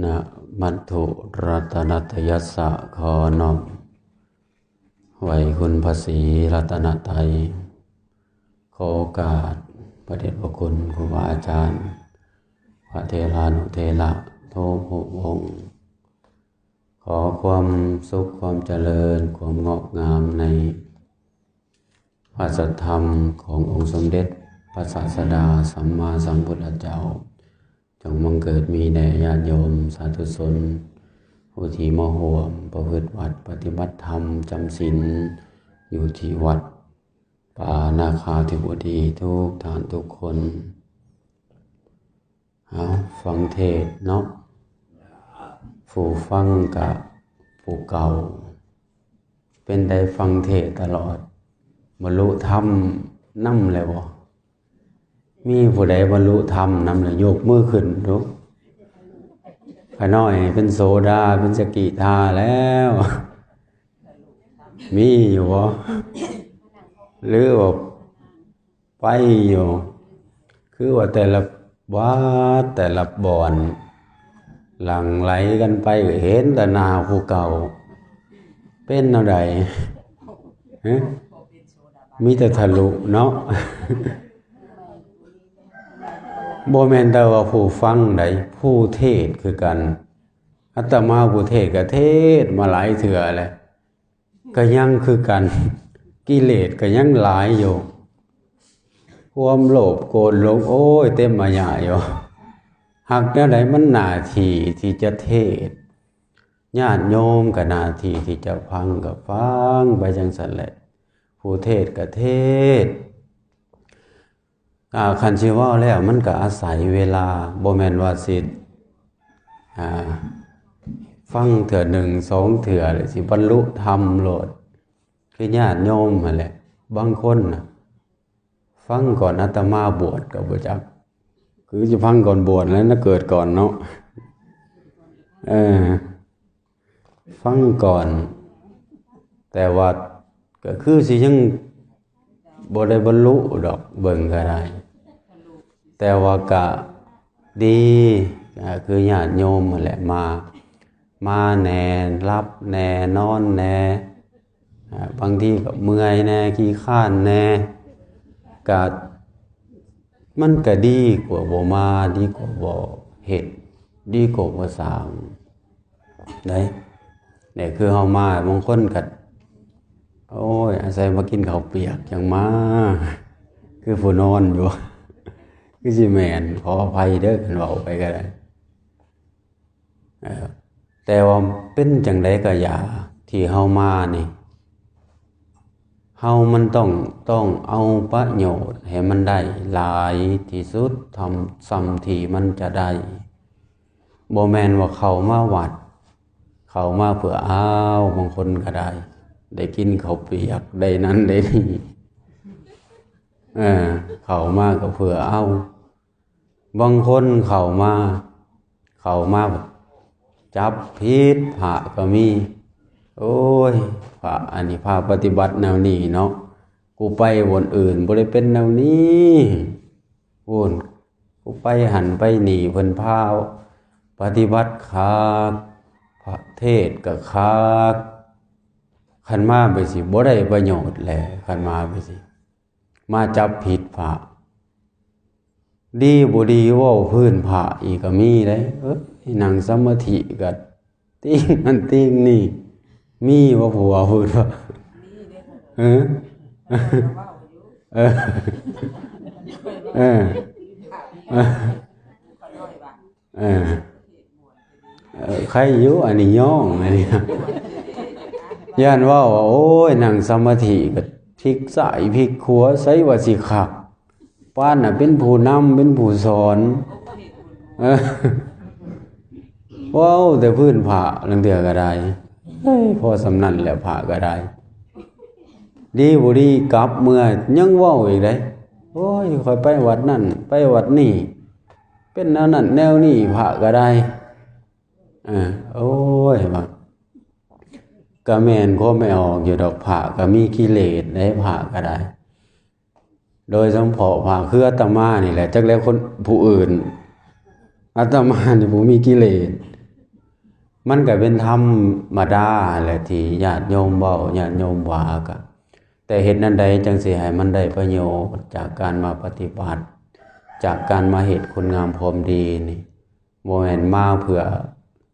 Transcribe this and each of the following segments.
นะมัตถุรัตนัตยัสสะขอนอบไหวคุณพระศรีรัตนตรัยขอโอกาสพระเดชพระคุณครูบาอาจารย์พระเทรานุเทระทุกวงศ์ขอความสุขความเจริญความงอกงามในพระสัทธรรมขององค์สมเด็จพระศาสดาสัมมาสัมพุทธเจ้าจงบังเกิดมีแด่ญาติโยมสาธุชนผู้ที่มาร่วมประพฤติวัดปฏิบัติธรรมจำศีลอยู่ที่วัดป่านาคาธิบดีทุกท่านทุกคนฟังเทศเนาะผู้ฟังกับผู้เก่าเป็นได้ฟังเทศตลอดบรรลุธรรมนำเลยบ่มีผู้ใดบรรลุธรรมนำเลยยกมือขึ้นทุกข้าน้อยเป็นโสดาเป็นสกิทาแล้วมีอยู่บ่หรือว่าไปอยู่คือว่าแต่ละวัดแต่ละบ่อนหลั่งไหลกันไปเห็นแต่หน้าผู้เก่าเป็นเท่าใดมีแต่ทะลุเนาะบ่แม่นแต่ว่าผู้ฟังใดผู้เทศคือกันอาตมาผู้เทศก็เทศมาหลายเทื่อแล้วก็ยังคือกันกิเลสก็ยังหลายอยู่ความโลภโกรธหลงโอ้ยเต็มมาหยาอยู่หักแนวใดมันหน้าที่ที่จะเทศญาติโยมก็หน้าที่ที่จะฟังก็ฟังไปจังซั่นแหละผู้เทศก็เทศคันสิเว้าแล้วมันก็อาศัยเวลาบ่แม่นว่าสิฟังเทื่อหนึ่งสองเทื่อเลยสิบรรลุธรรมโลดคือญาติโยมนั่นแหละบางคนน่ะฟังก่อนอาตมาบวชก็บ่จักคือจะฟังก่อนบวชแล้วนะเกิดก่อนเนาะฟังก่อนแต่ว่าก็คือสิยังบ่ได้บรรลุดอกเบิ่งก็ได้แต่ว่าก็ดีคือญาติโยมนั่นแหละมาแน่รับแน่นอนแน่บางทีก็เมื่อยแน่ขี้คร้านแน่ก็มันก็ดีกว่าบ่มาดีกว่าบ่เฮ็ดดีกว่าบ่สร้างได้เนี่ยคือเฮามาบางคนก็โอ้ยอาศัยมากินข้าวเปียกจังมาคือผู้นอนอยู่คือสิแม่นขออภัยเด้อคันเว้าไปก็ได้แต่ว่าเป็นจังไดก็อย่าที่เฮามานี่เฮามันต้องเอาประโยชน์ให้มันได้หลายที่สุดทำซ้ำที่มันจะได้บ่แม่นว่าเข้ามาวัดเข้ามาเพื่อบางคนก็ได้กินข้าวเปียกได้นั้นได้นี่เข้ามาก็เพื่อบางคนเข้ามาจับผิดพระก็มีโอ้ยพระอันนี้พระปฏิบัติแนวนี้เนาะกูไปวนอื่นบ่ได้เป็นแนวนี้วนกูไปหันไปหนีเพิ่นพาปฏิบัติคักพระเทศก็คักคันมาไปสิบ่ได้ประโยชน์แหละคันมาไปสิมาจับผิดพระดีบ่ดีเว้าพื้นพระอีกก็มีเด้นั่งสมาธิก็ติ้งนั่นติ้งนี่มีว่าผัวพูดว่าใครอยู่อันนี้ย่องอันนี้ย่านว่าโอ้ยนั่งสมาธิก็พลิกซ้ายพลิกขวาใส่ว่าสิคักป้านน่ะเป็นผู้นำเป็นผู้สอนว้าวแต่พื้นพระลังเถื่อก็ได้พอสำนันแล้วพระก็ได้ดีบ่ดีกลับเมื่อยังเว้าอีกได้โอ้ยค่อยไปวัดนั่นไปวัดนี่เป็นแนวนั้นแนวนี้พระก็ได้โอ้ยว่าก็แม่นก็ไม่ออกอยู่ดอกพระก็มีกิเลสได้พระก็ได้โดยเฉพาะพระคืออาตมานี่แหละจักแล้วคนผู้อื่นอาตมานี่บ่มีกิเลส มันก็เป็นธรรมดาแหละที่ญาติโยมเว้าญาติโยมว่าก็แต่เฮ็ดนั้นใดจังสิให้มันได้ประโยชน์จากการมาปฏิบัติจากการมาเฮ็ดคุณงามความดีนี่บ่แม่นมาเพื่อ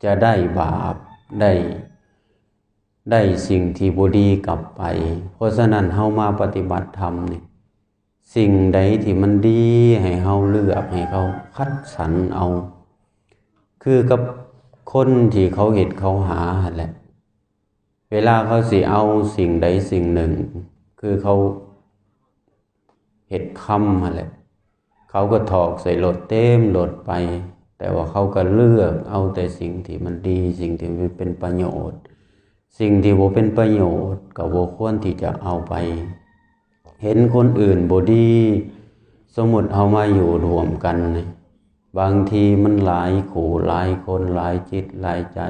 จะได้บาปได้สิ่งที่บ่ดีกลับไปเพราะฉะนั้นเฮามาปฏิบัติธรรมนี่สิ่งใดที่มันดีให้เฮาเลือกให้เขาคัดสรรเอาคือกับคนที่เขาเฮ็ดเขาหาหั่นแหละเวลาเขาสิเอาสิ่งใดสิ่งหนึ่งคือเขาเฮ็ดคำหั่นแหละเขาก็ถอกใส่รถเต็มรถไปแต่ว่าเขาก็เลือกเอาแต่สิ่งที่มันดีสิ่งที่มันเป็นประโยชน์สิ่งที่บ่เป็นประโยชน์ก็บ่ควรที่จะเอาไปเห็นคนอื่นบ่ดีสมมุติเอามาอยู่รวมกันนี่บางทีมันหลายคู่หลายคนหลายจิตหลายใจ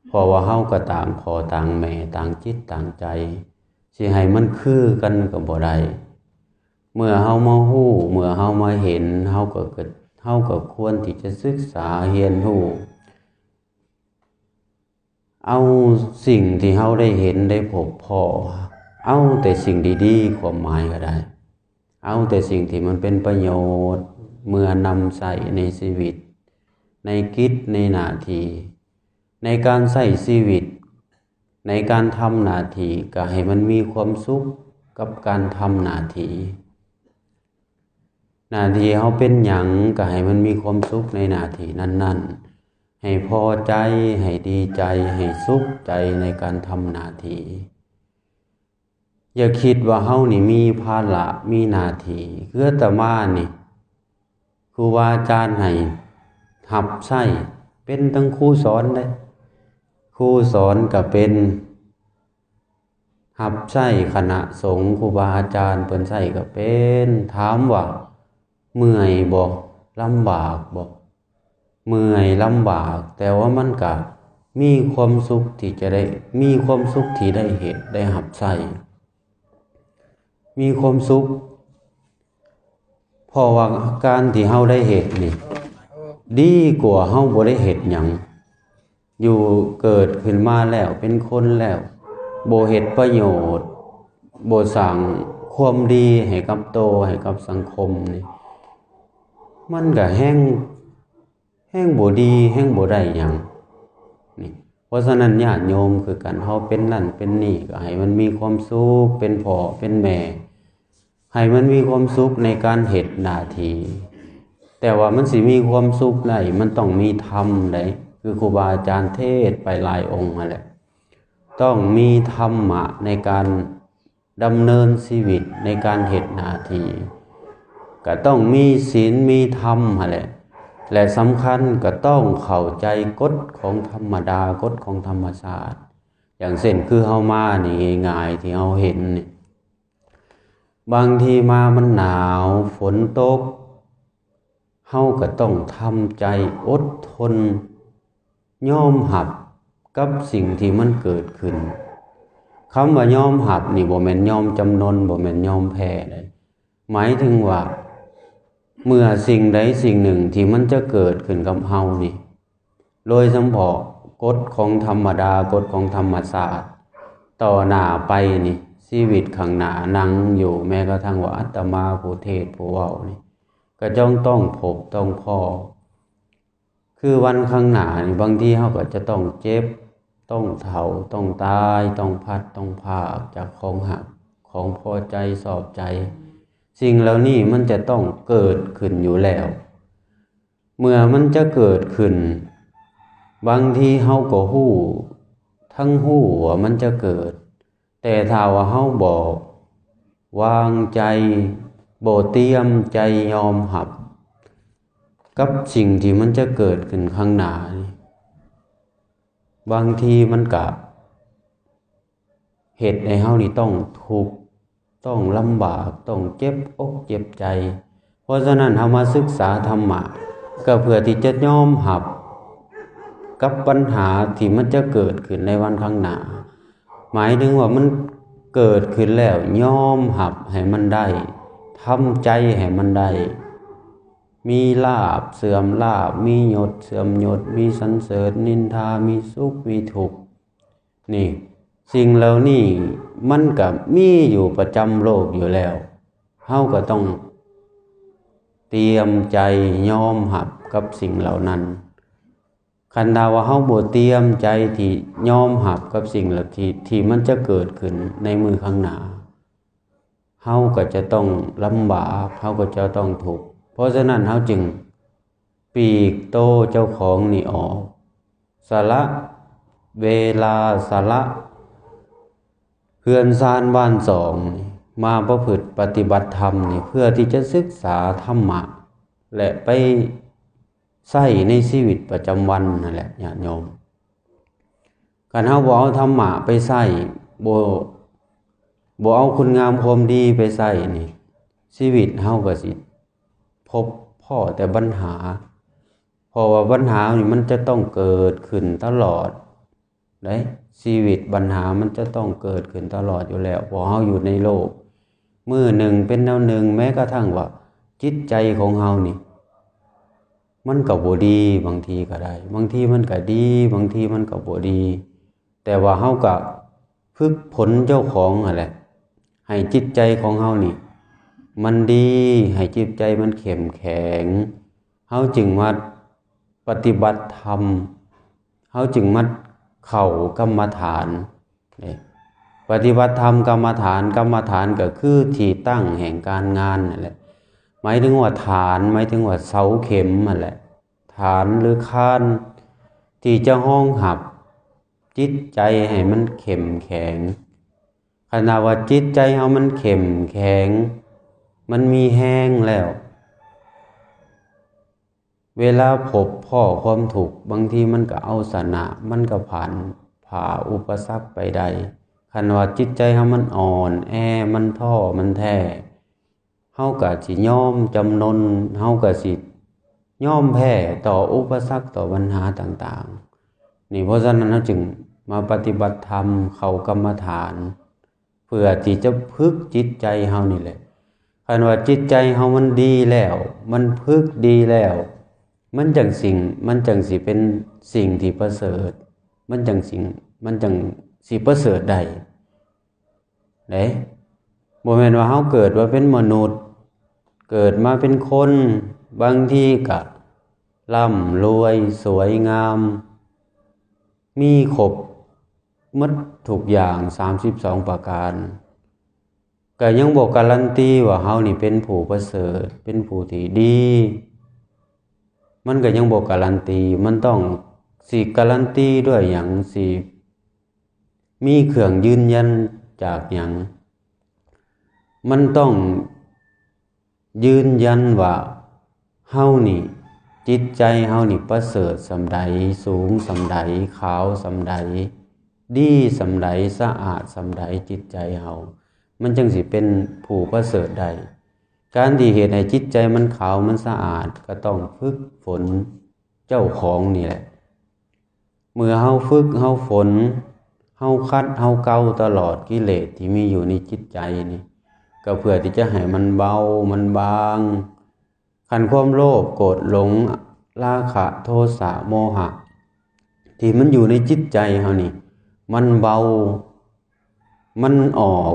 เพราะว่าเฮาก็ต่างพ่อต่างแม่ต่างจิตต่างใจสิให้มันคือกันก็บ่ได้เมื่อเฮามาฮู้เมื่อเฮามาเห็นเฮาก็ควรที่จะศึกษาเรียนรู้เอาสิ่งที่เฮาได้เห็นได้พบพอเอาแต่สิ่งดีๆความหมายก็ได้เอาแต่สิ่งที่มันเป็นประโยชน์เมื่อนำใส่ในชีวิตในกิจในหน้าที่ในการใช้ชีวิตในการทำหน้าที่ก็ให้มันมีความสุขกับการทำหน้าที่เฮาเป็นหยังก็ให้มันมีความสุขในหน้าที่นั้นๆให้พอใจให้ดีใจให้สุขใจในการทำหน้าที่อย่าคิดว่าเฮานี่มีภาระมีหน้าที่คืออาตมานี่ครูบาอาจารย์ให้รับใช้เป็นทั้งครูสอนได้ครูสอนก็เป็นรับใช้คณะสงฆ์ครูบาอาจารย์เพิ่นใช้ก็เป็นถามว่าเมื่อยบ่ลำบากบ่เมื่อยลำบากแต่ว่ามันก็มีความสุขที่จะได้มีความสุขที่ได้เฮ็ดได้รับใช้มีความสุขเพราะว่าการที่เฮาได้เฮ็ดนี่ดีกว่าเฮาบ่ได้เฮ็ดหยังอยู่เกิดขึ้นมาแล้วเป็นคนแล้วบ่เฮ็ดประโยชน์บ่สร้างความดีให้กับโตให้กับสังคมนี่มันก็แฮงบ่ดีแฮงบ่ได้หยังนี่เพราะฉะนั้นญาติโยมคือกันเฮาเป็นนั่นเป็นนี่ก็ให้มันมีความสุขเป็นพ่อเป็นแม่ให้มันมีความสุขในการเฮ็ดหน้าที่แต่ว่ามันสิมีความสุขได้มันต้องมีธรรมได้คือครูบาอาจารย์เทศไปหลายองค์นั่นแหละต้องมีธรรมะในการดำเนินชีวิตในการเฮ็ดหน้าที่ก็ต้องมีศีลมีธรรมนั่นแหละและสำคัญก็ต้องเข้าใจกฎของธรรมดากฎของธรรมชาติอย่างเช่นคือเฮามานี่ง่ายๆที่เฮาเห็นนี่บางทีมามันหนาวฝนตกเฮาก็ต้องทำใจอดทนยอมรับกับสิ่งที่มันเกิดขึ้นคำว่ายอมรับนี่บ่แม่นยอมจำนนบ่แม่นยอมแพ้เลยหมายถึงว่าเมื่อสิ่งใดสิ่งหนึ่งที่มันจะเกิดขึ้นกับเฮานี่โดยเฉพาะกฎของธรรมดากฎของธรรมชาติต่อหน้าไปนี่ชีวิตข้างหน้านั่งอยู่แม้กระทั่งว่าอาตมาผู้เทศน์ผู้เว้านี่ก็ต้องพบต้องพ้อคือวันข้างหน้านี่บางทีเฮาก็จะต้องเจ็บต้องเฒ่าต้องตายต้องพัดต้องพรากจากของหักของพอใจชอบใจสิ่งเหล่านี้มันจะต้องเกิดขึ้นอยู่แล้วเมื่อมันจะเกิดขึ้นบางทีเฮาก็ฮู้ทั้งฮู้ว่ามันจะเกิดแต่ถ้าว่าเฮาบ่วางใจบ่เตรียมใจยอมรับกับสิ่งที่มันจะเกิดขึ้นข้างหน้าบางทีมันก็เฮ็ดให้เฮานี่ต้องทุกข์ต้องลำบากต้องเจ็บอกเจ็บใจเพราะฉะนั้นเฮามาศึกษาธรรมะก็เพื่อที่จะยอมรับกับปัญหาที่มันจะเกิดขึ้นในวันข้างหน้าหมายถึงว่ามันเกิดขึ้นแล้วยอมรับให้มันได้ทำใจให้มันได้ มีลาภเสื่อมลาภมียศเสื่อมยศมีสรรเสริญนินทามีสุขมีทุกข์นี่สิ่งเหล่านี้มันก็มีอยู่ประจำโลกอยู่แล้วเฮาก็ต้องเตรียมใจยอมรับกับสิ่งเหล่านั้นคันดาว่าเฮาบ่เตรียมใจที่ยอมรับกับสิ่งเหล่าที่มันจะเกิดขึ้นในมือข้างหน้าเฮาก็จะต้องลำบากเฮาก็จะต้องทุกข์เพราะฉะนั้นเฮาจึงปีกโตเจ้าของนี่ออกสละเวลาสละเฮือนซานบ้านสองมาประพฤติปฏิบัติธรรมนี่เพื่อที่จะศึกษาธรรมะและไปใช้ในชีวิตประจำวันนั่นแหละญาติโยมการเฮาบ่เอาธรรมะไปใช้บ่เอาคุณงามความดีไปใช้นี่ชีวิตเฮาก็สิพบพ่อแต่ปัญหาเพราะว่าปัญหานี่มันจะต้องเกิดขึ้นตลอดได้ชีวิตปัญหามันจะต้องเกิดขึ้นตลอดอยู่แล้วเพราะเฮาอยู่ในโลกมื้อหนึ่งเป็นแนวหนึ่งแม้กระทั่งว่าจิตใจของเฮานี่มันก็บ่ดีบางทีก็ได้บางทีมันก็ดีบางทีมันก็บ่ดีแต่ว่าเฮาก็ฝึกฝนเจ้าของนั่นแหละให้จิตใจของเฮานี่มันดีให้จิตใจมันเข้มแข็งเฮาจึงมาปฏิบัติธรรมเฮาจึงมาเข้ากรรมฐานนี่ปฏิบัติธรรมกรรมฐานก็คือที่ตั้งแห่งการงานนั่นแหละหมายถึงว่าฐานหมายถึงว่าเสาเข็มนั่นแหละฐานหรือคานที่จะห้องหับจิตใจให้มันเข้มแข็งขณะว่าจิตใจเฮามันเข้มแข็งมันมีแห้งแล้วเวลาพบพ่อความทุกข์บางทีมันก็เอาชนะมันก็ผ่าอุปสรรคไปได้คันว่าจิตใจเฮามันอ่อนแอมันท้อมันแท้เฮาก็สิยอมจำนนเฮาก็สิยอมแพ้ต่ออุปสรรคต่อปัญหาต่างๆนี่เพราะฉะนั้นเฮาจึงมาปฏิบัติธรรมเข้ากรรมฐานเพื่อที่จะฝึกจิตใจเฮานี่แหละคันว่าจิตใจเฮามันดีแล้วมันฝึกดีแล้วมันจังสิเป็นสิ่งที่ประเสริฐมันจังสิประเสริฐได้เด้บ่แม่นว่าเฮาเกิดว่าเป็นมนุษย์เกิดมาเป็นคนบางทีก็ร่ำรวยสวยงามมีครบหมดทุกอย่าง32ประการก็ยังบ่การันตีว่าเฮานี่เป็นผู้ประเสริฐเป็นผู้ที่ดีมันก็ยังบ่การันตีมันต้องสิการันตีด้วยหยังสิมีเครื่องยืนยันจากหยังมันต้องยืนยันว่าเฮานี่จิตใจเฮานี่ประเสริฐส่ำใดสูงส่ำใดขาวส่ำใดดีส่ำใดสะอาดส่ำใดจิตใจเฮามันจังสิเป็นผู้ประเสริฐได้การที่เหตุให้จิตใจมันขาวมันสะอาดก็ต้องฝึกฝนเจ้าของนี่แหละเมื่อเฮาฝึกเฮาฝนเฮาคัดเฮาเกาตลอดกิเลสที่มีอยู่ในจิตใจนี่ก็เพื่อที่จะให้มันเบามันบางคันความโลภโกรธหลงราคะโทสะโมหะที่มันอยู่ในจิตใจเฮานี่มันเบามันออก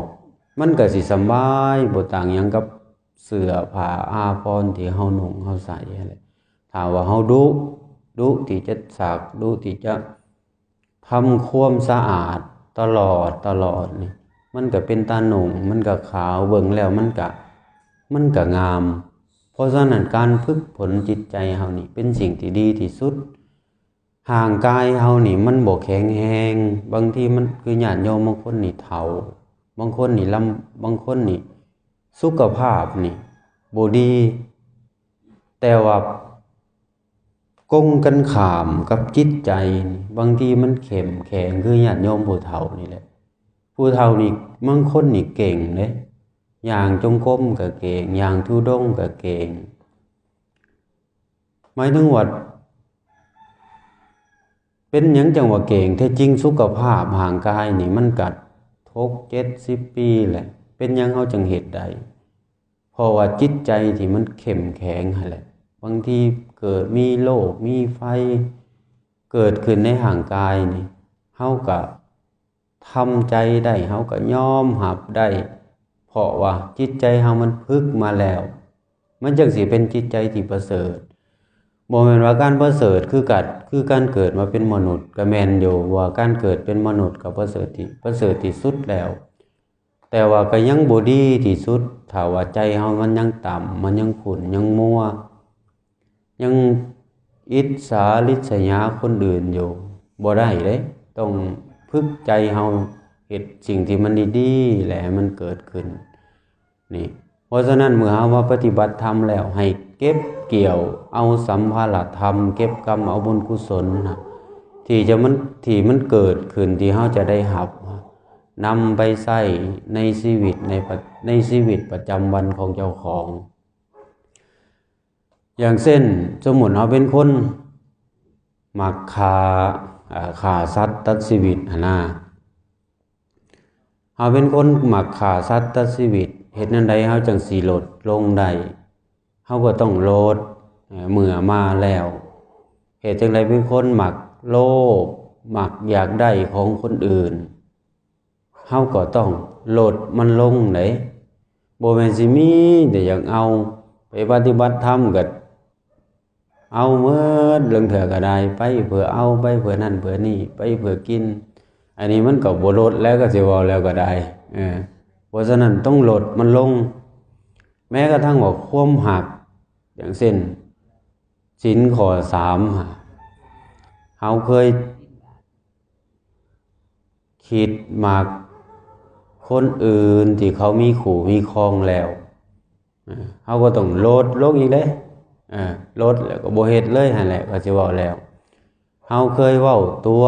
มันก็สิสบายบ่ต่างหยังกับเสื้อผ้าอาภรณ์ที่เฮานุ่งเฮาใส่นั่นแหละถ้าว่าเฮาดุที่จะซักดุที่จะทำความสะอาดตลอดนี่มันก็เป็นตาหนุ่งมันก็ขาวเบิ่งแล้วมันก็งามเพราะฉะนั้นการฝึกฝนจิตใจเฮานี่เป็นสิ่งที่ดีที่สุดห่างกายเฮานี่มันบ่แข็งแรงบางทีมันคือญาติโยมบางคนนี่เฒ่าบางคนนี่บางคนนี่สุขภาพนี่บ่ดีแต่ว่ากงกันข้ามกับจิตใจนี่บางทีมันเข้มแข็งคือญาติโยมผู้เฒ่านี่แหละผู้เฒ่านี่บางคนนี่เก่งเด้อย่างจงกรมก็เก่งอย่างทุดงค์ก็เก่งหมายถึงว่าเป็นหยังจังว่าเก่งแท้จริงสุขภาพห่างกายนี่มันกัด60-70 ปีแหละเป็นหยังเฮาจังเฮ็ดได้เพราะว่าจิตใจที่มันเข้มแข็งหั่นแหละเพ บางทีเกิดมีโรคมีไฟเกิดขึ้นในร่างกายนี่เฮาก็ทำใจได้เฮาก็ยอมรับได้เพราะว่าจิตใจเฮามันฝึกมาแล้วมันจังสิเป็นจิตใจที่ประเสริฐบ่แม่นว่าการประเสริฐคือการเกิดมาเป็นมนุษย์ก็แม่นอยู่ว่าการเกิดเป็นมนุษย์ก็ประเสริฐที่สุดแล้วแต่ว่าก็ยังบ่ดีที่สุดถ้าว่าใจเฮามันยังต่ำมันยังขุ่นยังมัวยังอิจฉาริษยาคนอื่นอยู่บ่ได้เด้ต้องฝึกใจเฮาเฮ็ดสิ่งที่มันดีๆแหละมันเกิดขึ้นนี่เพราะฉะนั้นเมื่อเฮามาปฏิบัติธรรมแล้วให้เก็บเกี่ยวเอาสัมภาระธรรมเก็บกรรมเอาบุญกุศลนะที่มันเกิดขึ้นที่เฮาจะได้รับนำไปใช้ในชีวิตในชีวิตประจำวันของเจ้าของอย่างเช่นสมมุติเฮาเป็นคนมักฆ่าสัตว์ตัดชีวิตหั่นนะเฮาเป็นคนมักฆ่าสัตว์ตัดชีวิตเฮ็ดจั่งใดเฮาจังสิลดลงได้เฮาก็ต้องลดเมื่อมาแล้วเฮ็ดจั่งใดเป็นคนมักโลภมักอยากได้ของคนอื่นเฮาก็ต้องลดมันลงได้บ่แม่นสิมีแต่อยากเอาไปปฏิบัติธรรมก็เอาหมดเรื่องเถื่อก็ได้ไปเพื่อเอาไปเพื่อนั่นเพื่อนี่ไปเพื่อกินอันนี้มันก็บ่ลดแล้วก็สิเว้าแล้วก็ได้เพราะฉะนั้นต้องลดมันลงแม้กระทั่งว่าความหักอย่างเช่นศีลข้อ3เฮาเคยคิดมักคนอื่นที่เขามีคู่มีครองแล้วเฮาก็ต้องลดลงอีกเด้ลดแล้วก็บ่เฮ็ดเลยหั่นแหละก็สิเว้าแล้วเฮาเคยเว้าตัว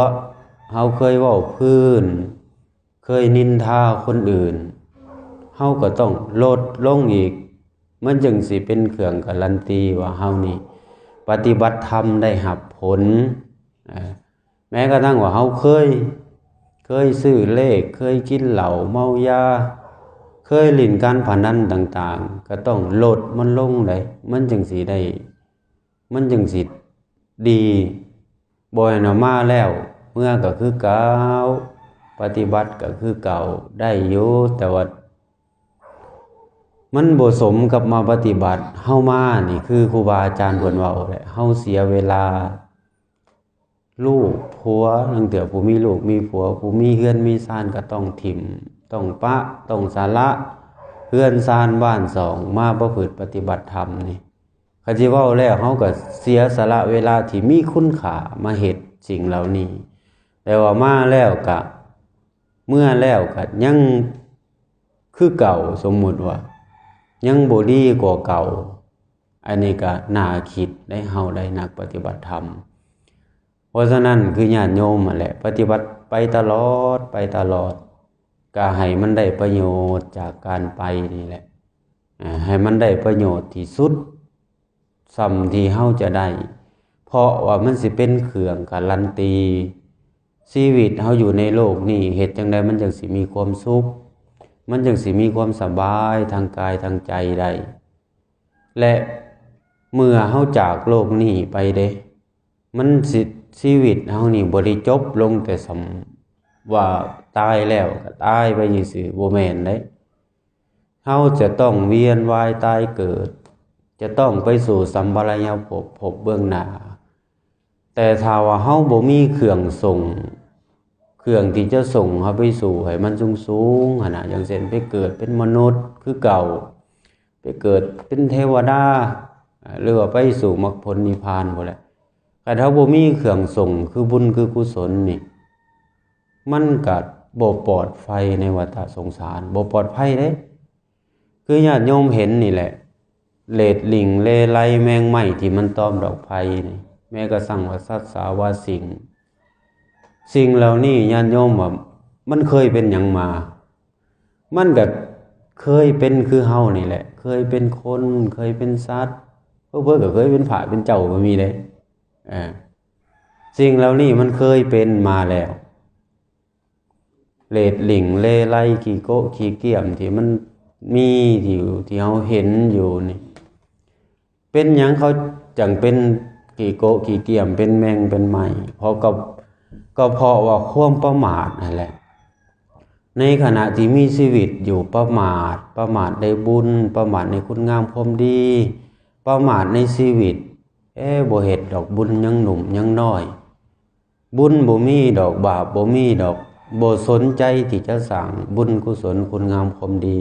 เฮาเคยเว้าพื้นเคยนินทาคนอื่นเฮาก็ต้องลดลงอีกมันจึงสิเป็นเครื่องการันตีว่าเฮานี่ปฏิบัติธรรมได้รับผลแม้กระทั่งว่าเฮาเคยซื้อเลขเคยกินเหล้าเมายาเคยเล่นการพนันต่างๆก็ต้องลดมันลงได้มันจึงสิได้มันจึงสิดีบ่ให้นำมาแล้วเมื่อก็คือเก่าปฏิบัติก็คือเก่าได้อยู่แต่ว่ามันบ่สมกับมาปฏิบัติเฮามานี่คือครูบาอาจารย์เพิ่นเว้าแหละเฮาเสียเวลาลูกผัวตั้งแต่ผู้มีลูกมีผัวผู้มีเฮือนมีซ่านก็ต้องถิ่มต้องปะต้องสาระเฮือนซ่านบ้านสองมาประพฤติปฏิบัติธรรมนี่เขาสิเว้าแล้วเฮาก็เสียสละเวลาที่มีคุณค่ามาเฮ็ดสิ่งเหล่านี้แต่ว่ามาแล้วก็เมื่อแล้วก็ยังคือเก่าสมมุติว่ายังบ่ดีกว่าเก่าอันนี้ก็น่าคิดได้เฮาได้นักปฏิบัติธรรมเพราะฉะนั้นคือญาติโยมนั่นแหละปฏิบัติไปตลอดก็ให้มันได้ประโยชน์จากการไปนี่แหละให้มันได้ประโยชน์ที่สุดส่ำที่เฮาจะได้เพราะว่ามันสิเป็นเครื่องการันตีชีวิตเฮาอยู่ในโลกนี้เฮ็ดจังไดมันจังสิมีความสุขมันจังสิมีความสบายทางกายทางใจได้และเมื่อเฮาจากโลกนี้ไปเด้มันสิชีวิตเฮานี่บ่ได้จบลงแต่ว่าตายแล้วก็ตายไปซื่อๆบ่แม่นเด้เฮาจะต้องเวียนว่ายตายเกิดจะต้องไปสู่สัมปรายภพเบื้องหน้าแต่ถ้าว่าเฮาบ่มีเครื่องส่งเครื่องที่จะส่งเฮาไปสู่ให้มันสูงๆหั่นน่ะอย่างเช่นไปเกิดเป็นมนุษย์คือเก่าไปเกิดเป็นเทวดาหรือว่าไปสู่มรรคผลนิพพานพุ่นแหละแต่ถ้าบ่มีเครื่องส่งคือบุญคือกุศลนี่มันก็บ่ปลอดภัยในวัฏสงสารบ่ปลอดภัยเด้คือญาติโยมเห็นนี่แหละเลดลิงเลไลแมงไหม้ที่มันตอมดอกไผ่นี่แม้กระทั่งว่าสัตว์สาวาสิ่งเหล่านี้ญาติโยมว่ามันเคยเป็นหยังมามันก็เคยเป็นคือเฮานี่แหละเคยเป็นคนเคยเป็นสัตว์เพิ่นก็เคยเป็นพระเป็นเจ้าก็มีเด้สิ่งเหล่านี้มันเคยเป็นมาแล้วเลดลิงเลไลขี้โกะขี้เกียมที่มันมีที่เฮาเห็นอยู่นี่เป็นหยังเขา จังเป็นกี่โกะกี่เกี่ยมเป็นแมงเป็นไหมเพราะก็เพราะว่าความประมาทนั่นแหละในขณะที่มีชีวิตอยู่ประมาทในบุญประมาทในคุณงามความดีประมาทในชีวิตบ่เฮ็ดดอกบุญยังหนุ่มยังน้อยบุญบ่มีดอกบาปบ่มีดอกบ่สนใจที่จะสร้างบุญกุศลคุณงามความดี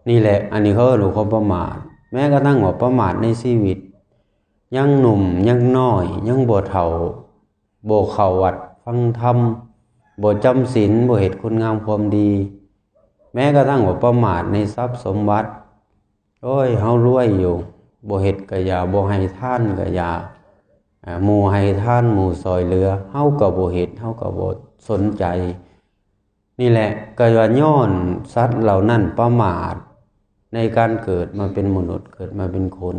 นี่แหละอันนี้เขาเรียกว่าประมาทแม้กระทั่งว่าประมาทในชีวิตยังหนุ่มยังน้อยยังบ่เฒ่าบ่เข้าวัดฟังธรรมบ่จำศีลบ่เฮ็ดคุณงามความดีแม้กระทั่งว่าประมาทในทรัพย์สมบัติโอ้ยเฮารวยอยู่บ่เฮ็ดก็อย่าบ่ให้ทานก็อย่าหมู่ให้ทานหมู่ซอยเหลือเฮาก็บ่เฮ็ดเฮาก็บ่สนใจนี่แหละก็ว่าย้อนสัตว์เหล่านั้นประมาทในการเกิดมาเป็นมนุษย์เกิดมาเป็นคน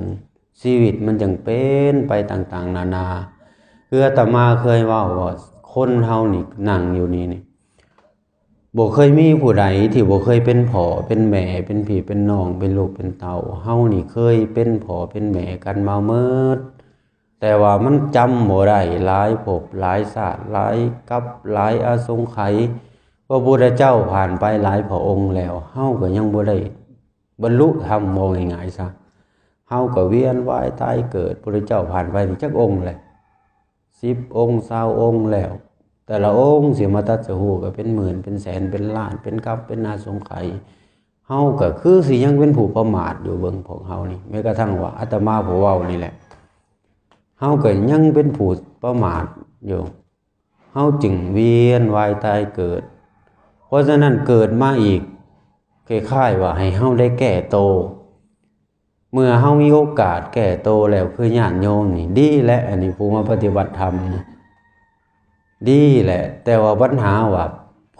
ชีวิตมันจึงเป็นไปต่างๆนานาคืออาตมาเคยว่าคนเฮานี่นั่งอยู่นี่บ่เคยมีผู้ใดที่บ่เคยเป็นพ่อเป็นแม่เป็นพี่เป็นน้องเป็นลูกเป็นเต้าเฮานี่เคยเป็นพ่อเป็นแม่กันมาเมิดแต่ว่ามันจำบ่ได้หลายภพหลายชาติหลายกับหลายอาสงไขยพระพุทธเจ้าผ่านไปหลายพระองค์แล้วเฮาก็ยังบ่ได้บรรลุธรรมบ่ง่ายๆซะเฮาก็เวียนว่ายตายเกิดพระพุทธเจ้าผ่านไปจักองค์เลย10องค์20องค์แล้วแต่ละองค์สิมาตัดสรู้ก็เป็นหมื่นเป็นแสนเป็นล้านเป็นกับเป็นอาสงไขยเฮาก็คือสิยังเป็นผู้ประมาทอยู่เบิ่งพวกเฮานี่แม้กระทั่งว่าอาตมาผู้เว้านี่แหละเฮาก็ยังเป็นผู้ประมาทอยู่เฮาจึงเวียนว่ายตายเกิดเพราะฉะนั้นเกิดมาอีกคล้ายๆว่าให้เฮาได้แก้โตเมื่อเฮามีโอกาสแก้โตแล้วคือญาติโยมนี่ดีและอันนี้ผู้มาปฏิบัติธรรมดีแหละแต่ว่าปัญหาว่า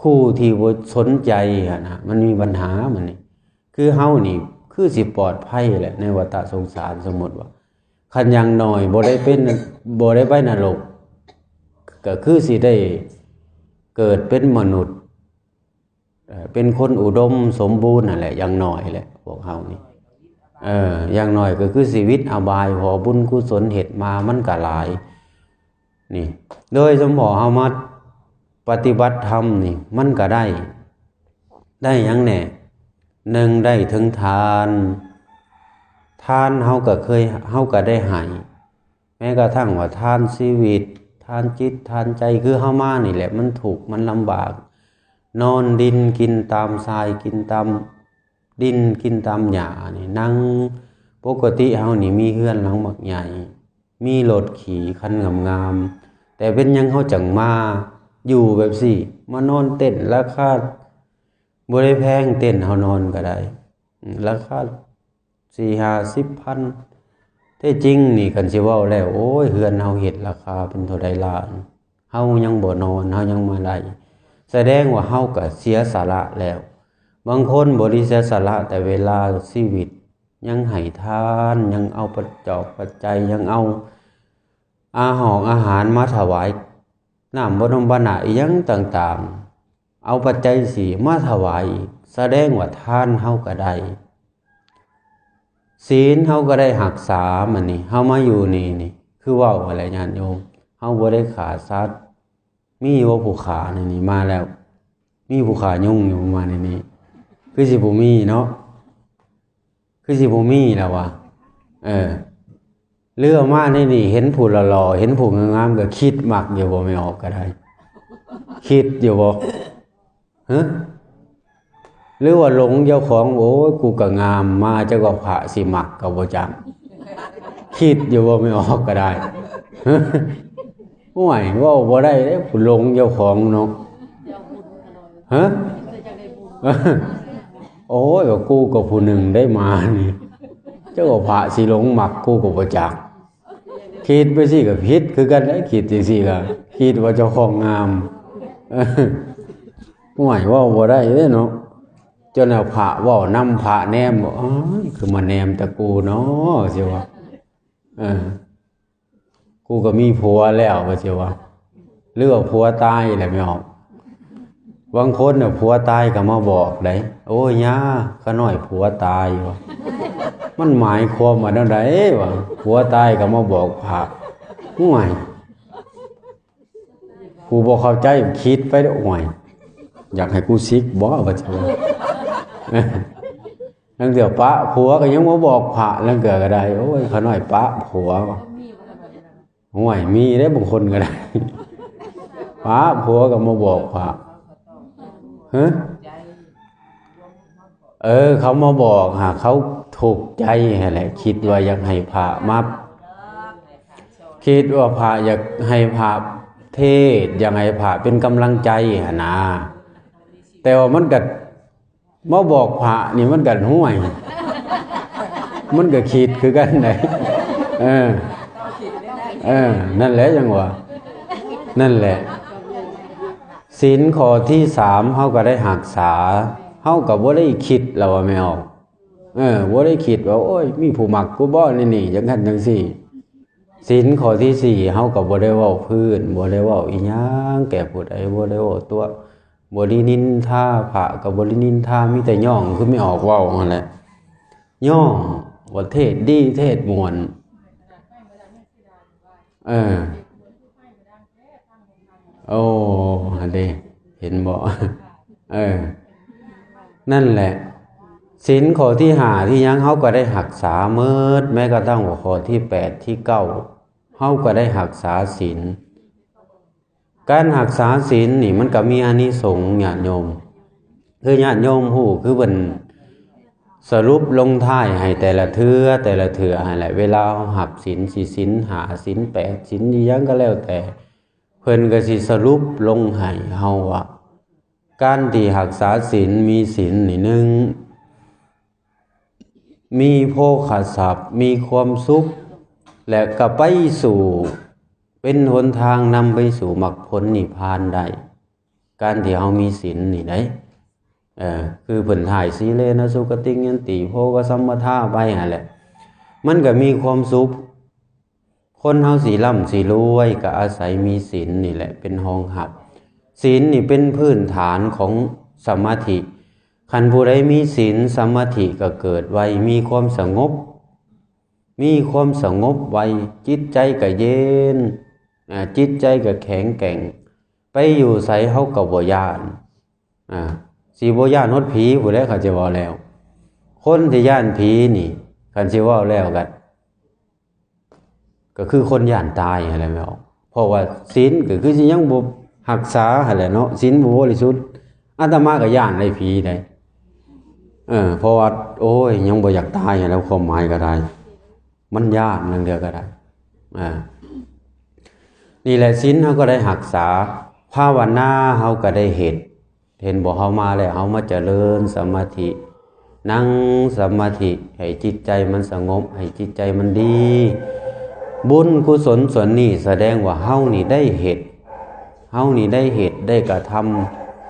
ผู้ที่บ่สนใจนะมันมีปัญหามันนี่คือเฮานี่คือสิปลอดภัยแหละในวัฏสงสารสมมุติว่าคันอย่างน้อยบ่ได้ไปนรกก็คือสิได้เกิดเป็นมนุษย์เป็นคนอุดมสมบูรณ์นั่นแหละอย่างน้อยแหละพวกเฮานี่อย่างน้อยก็คือชีวิตอบายพอบุญกุศลเฮ็ดมามันก็หลายนี่โดยสมพอเฮามาปฏิบัติธรรมนี่มันก็ได้หยังแน่1ได้ถึงทานเฮาก็ได้ให้แม้กระทั่งว่าทานชีวิตทานจิตทานใจคือเฮามานี่แหละมันทุกข์มันลำบากนอนดินกินตามทรายกินตามดินกินตามหญ้านี่นั่งปกติเฮานี่มีเฮือนหลังบักใหญ่มีรถขี่คันงามๆแต่เป็นหยังเฮาจังมาอยู่แบบสิมานอนเต้นราคาบ่ได้แพงเต้นเฮานอนก็ได้ราคา4-50 พันแท้จริงนี่กันสิเว้าแล้วโอ้ยเฮือนเฮาเฮ็ดราคาเป็นเท่าใดล้านเฮายังบ่นอนเฮายังมาได้แสดงว่าเฮาก็เสียสละแล้วบางคนบ่ได้เสียสละแต่เวลาชีวิตยังให้ทานยังเอาปัจจัยยังเอาอาหารมาถวายน้ำบรมบนาอีหยังต่างๆเอาปัจจัย4มาถวายแสดงว่าทานเฮาก็ได้ศีลเฮาก็ได้รักษามันนี่เฮามาอยู่นี่คือเว้าอะไรญาติโยมเฮาบ่ได้ฆ่าสัตว์มีว่าผู้ฆ่านี่มาแล้วมีผู้ฆ่ายุ่งอยู่มาในนี้คือสิบ่มีเนาะคือสิบ่มีแล้วว่ะเรื่องมาในนี่เห็นผู้หล่อๆเห็นผู้งามๆก็คิดมักอยู่บ่ไม่ออกก็ได้คิดอยู่บ่ฮะหรือว่าหลงเจ้าของโอ้ยกูก็งามมาเจ้าก็พระสิมักก็บ่จักคิดอยู่บ่ไม่ออกก็ได้ห่วยเว้าบ่ได้เด้ผู้หลงเจ้าของเนาะฮะโอ้ยกูก็ผู้หนึ่งได้มานี่เจ้าก็พระสิหลงมักกูก็บ่จักคิดไปสิก็ผิดคือกันได้คิดจังซี่ก็คิดว่าเจ้าของงามห่วยเว้าบ่ได้เด้เนาะจนเอาพระเว้านำพระแนมอ๋อคือมาแนมตะกูเนาะสิว่ากูก็มีผัวแล้วว่าสิว่าหรือว่าผัวตายแหละไม่ออกบางคนน่ะผัวตายก็มาบอกได้โอ้ยย่าขาน้อยผัวตายว่ะ มันหมายความว่าจังไดวะผัวตายก็มาบอกพระห่วยกูบ่เข้าใจคิดไปเด้อห่วยอยากให้กูซิกบ่ว่าจังลังเถื่อปะผัวก็ยังบ่บอกพระลังเถื่อก็ได้โอ้ยเขาน้อยปะผัวห่วยมีได้บางคนก็ได้ปะผัวก็มาบอกพระฮะเขามาบอกหาเขาถูกใจแหละคิดว่าอยากให้พระมาคิดว่าพระอยากให้พระเทศอยากให้พระเป็นกำลังใจหั่นนะแต่ว่ามันก็มาบอกพระนี่มันก็ห่วยมันก็คิดคือกันได้นั่นแหละจังว่านั่นแหละศีลข้อที่3เฮาก็ได้รักษาเฮาก็บ่ได้คิดแล้วว่าไม่ออกบ่ได้คิดว่าโอ้ยมีผู้มักกูบ่นี่จังซั่นจังซี่ศีลข้อที่4เฮาก็บ่ได้เว้าพื้นบ่ได้เว้าอีหยังแก่ผู้ใดบ่ได้เว้าตัวบ่ได้นินทาพระก็บ่ได้นินทามีแต่ย่องคือไม่ออกเว้านั่นแหละย่องว่าเทศดีเทศม่วนโอ้อันนี้เห็นบ่นั่นแหละศีลข้อที่5ที่ยังเฮาก็ได้รักษาเมิดแม้กระทั่งข้อที่8ที่9เฮาก็ได้รักษาศีลการรักษาศีลนี่มันก็มีอานิสงส์ญาติโยมคือญาติโยมฮู้คือเพิ่นสรุปลงท้ายให้แต่ละเทื่อให้แหละเวลาเฮาหับศีลสิศีล5ศีล8ศีลอีหยังก็แล้วแต่เพิ่นก็สิสรุปลงให้เฮาว่าการที่รักษาศีลมีศีลนี่นึงมีโภคทรัพย์มีความสุขและก็ไปสู่เป็นหนทางนำไปสู่มรรคผลนิพพานได้การที่เฮามีศีลนี่ได้คือเพิ่นถ่ายสีเลนะสุคติยันติโภคสัมปทาไปหั่นแหละมันก็มีความสุขคนเฮาสิร่ำสิรวยก็อาศัยมีศีลนี่แหละเป็นห้องหับศีลนี่เป็นพื้นฐานของสมาธิคันผู้ใดมีศีลสมาธิก็เกิดไวมีความสงบไวจิตใจก็เย็นจิตใจก็แข็งแกร่งไปอยู่ไสเฮาก็บ่ย้านสิบ่ย้านฮอดผีผู้ใดเขาจะเว้าแล้วคนที่ย้านผีนี่คันสิเว้าแล้วก็คือคนย้านตายอะไรไม่ออกเพราะว่าศีลก็คือสิยังบ่รักษาหั่นแหละเนาะศีลบ่บริสุทธิ์อาตมาก็ย้านได้ผีได้เพราะว่าโอ้ยยังบ่อยากตายแล้วความหมายก็ได้มันย้านนั่นเดียวก็ได้นี่แหละศีลเฮาก็ได้รักษาภาวนาเฮาก็ได้เห็นบ่เฮามาแล้วเฮามาเจริญสมาธินั่งสมาธิให้จิตใจมันสงบให้จิตใจมันดีบุญกุศลส่วนนี้แสดงว่าเฮานี่ได้เฮ็ดได้กระท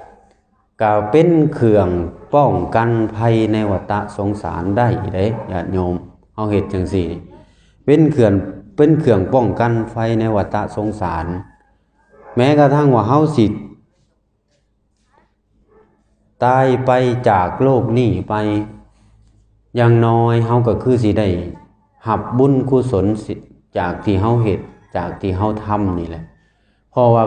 ำก็เป็นเครื่องป้องกันภัยในวัฏสงสารได้เด้ญาติโยมเฮาเฮ็ดจังซี่เป็นเครื่องป้องกันภัยในวัฏสงสารแม้กระทั่งว่าเฮาสิตายไปจากโลกนี้ไปอย่างน้อยเฮาก็คือสิได้รับบุญกุศลจากที่เฮาเฮ็ดจากที่เฮาทำนี่แหละเพราะว่า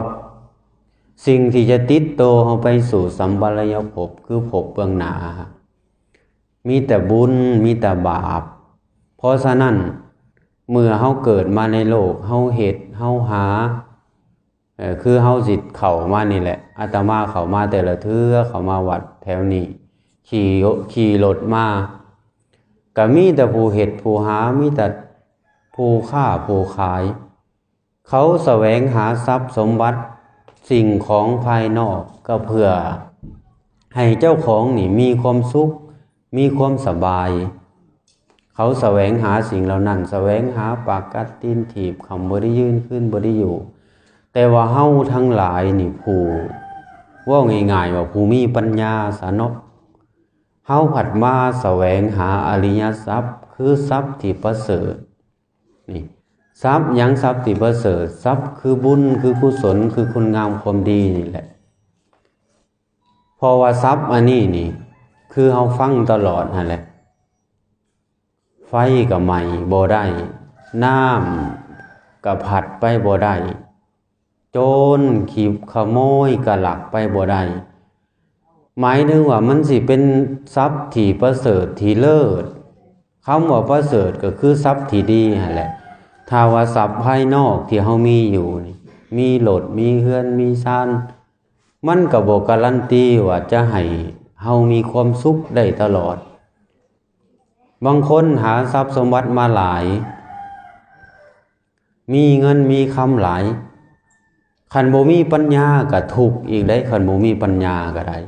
สิ่งที่จะติดโตเฮาไปสู่สัมปรายภพคือภพเบื้องหน้ามีแต่บุญมีแต่บาปเพราะฉะนั้นเมื่อเฮาเกิดมาในโลกเฮาเฮ็ดเฮาหาคือเฮาสิเข้ามานี่แหละอาตมาเข้ามาแต่ละเทื่อเข้ามาวัดแถวนี้ขี่รถมาก็มีแต่ผู้เฮ็ดผู้หามีแต่ผู้ค้าผู้ขายเขาแสวงหาทรัพย์สมบัติสิ่งของภายนอกก็เพื่อให้เจ้าของนี่มีความสุขมีความสบายเขาแสวงหาสิ่งเหล่านั้นแสวงหาปากกัดตีนถีบคำบ่ได้ยืนขึ้นบ่ได้อยู่แต่ว่าเฮาทั้งหลายนี่ผู้ว่าง่ายๆว่าผู้มีปัญญาสานกเฮาผัดมาแสวงหาอริยทรัพย์คือทรัพย์ที่ประเสริฐนี่ทรัพย์หยังทรัพย์ที่ประเสริฐทรัพย์คือบุญคือกุศลคือคุณงามความดีนี่แหละเพราะว่าทรัพย์อันนี้นี่คือเฮาฟังตลอดนั่นแหละฟ ฟก็ไหม้บ่ได้น้ำก็ผัดไปบ่ได้โจรขีบขโมยก็ลักไปบ่ได้หมายถึงว่ามันสิเป็นทรัพย์ที่ประเสริฐที่เลิศคำว่าประเสริฐก็คือทรัพย์ที่ดีนั่นแหละถ้าว่าทรัพย์ภายนอกที่เฮามีอยู่นี่มีรถมีเรือนมีศาลมันก็บ่การันตีว่าจะให้เฮามีความสุขได้ตลอดบางคนหาทรัพย์สมบัติมาหลายมีเงินมีคำหลายคันบ่มีปัญญาก็ทุกข์อีกได้คันบ่มีปัญญาก็ได้